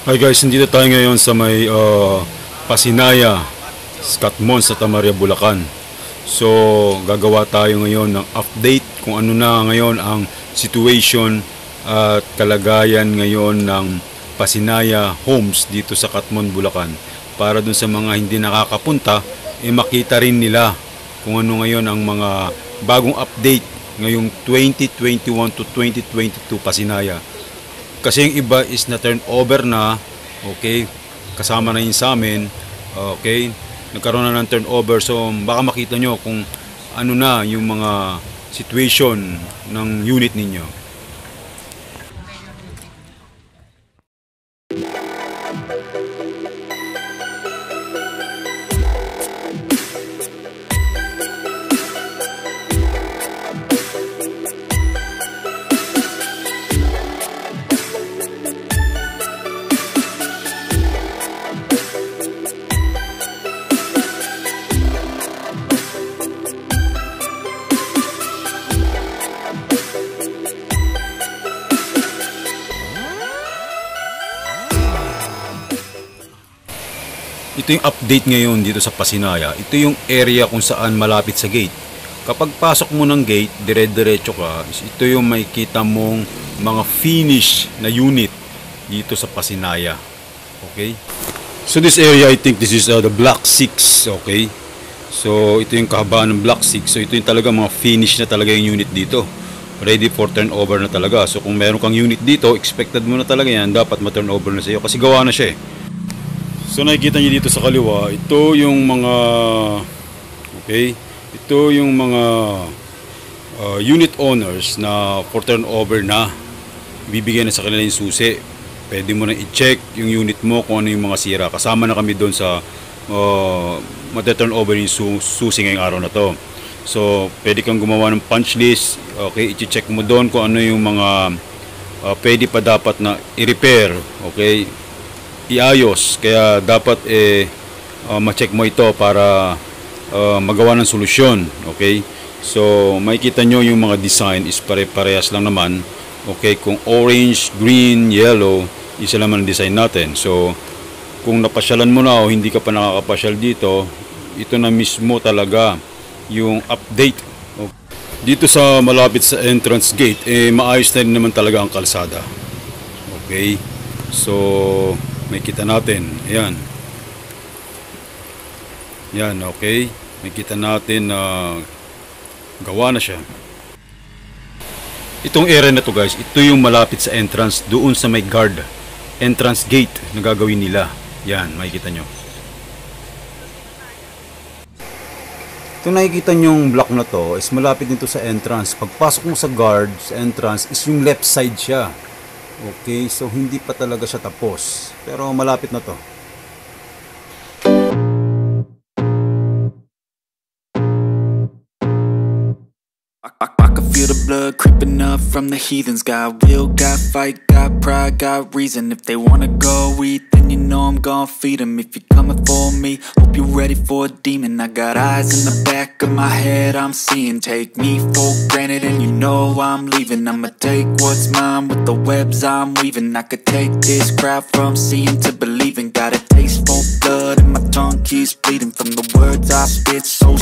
Hi guys, nandito tayo ngayon sa may Pasinaya, Katmon sa Tamaria, Bulacan. So, gagawa tayo ngayon ng update kung ano na ngayon ang situation at kalagayan ngayon ng Pasinaya Homes dito sa Katmon, Bulacan. Para dun sa mga hindi nakakapunta, makita rin nila kung ano ngayon ang mga bagong update ngayong 2021 to 2022 Pasinaya. Kasi yung iba is na turnover na, okay, kasama na yun sa amin, okay, nagkaroon na ng turnover. So baka makita nyo kung ano na yung mga situation ng unit ninyo. Ito yung update ngayon dito sa Pasinaya. Ito yung area kung saan malapit sa gate. Kapag pasok mo ng gate, dire-diretso ka, ito yung makikita mong mga finish na unit dito sa Pasinaya. Okay? So this area, I think this is the block 6. Okay? So ito yung kahabaan ng block 6. So ito yung talaga mga finish na talaga yung unit dito. Ready for turnover na talaga. So kung meron kang unit dito, expected mo na talaga yan, dapat ma-turnover na sa iyo kasi gawa na siya eh. So nakikita niyo dito sa kaliwa, ito yung mga unit owners na for turnover na bibigyan na sa kanila yung susi. Pwede mo na i-check yung unit mo kung ano yung mga sira. Kasama na kami doon sa mata-turnover yung susi ngayong araw na to. So pwede kang gumawa ng punch list, okay, i-check mo doon kung ano yung mga pwede pa dapat na i-repair, okay, iayos. Kaya dapat ma-check mo ito para magawa ng solusyon. Okay, so makikita nyo yung mga design is pare-parehas lang naman. Okay, kung orange, green, yellow, isa naman ang design natin. So kung napasyalan mo na o hindi ka pa nakakapasyal dito, ito na mismo talaga yung update. Okay. Dito sa malapit sa entrance gate, maayos na rin naman talaga ang kalsada. Okay, so may kita natin, ayan. Yan, okay. May kita natin na gawa na siya. Itong area na to guys, ito yung malapit sa entrance, doon sa may guard, entrance gate na gagawin nila. Yan, makikita nyo. Itong nakikita nyo yung block na to is malapit nito sa entrance. Pagpasok mo sa guard, sa entrance, is yung left side siya. Okay, so hindi pa talaga siya tapos. Pero malapit na to. I can feel the blood creeping up from the heathens. Got will, got fight, got pride, got reason. If they wanna go eat, then you know I'm gon' feed them. If you're coming for me, hope you're ready for a demon. I got eyes in the back of my head, I'm seeing. Take me for granted and you know I'm leaving. I'ma take what's mine with the webs I'm weaving. I could take this crowd from seeing to believing. Got a taste for blood and my tongue keeps bleeding from the words I spit. So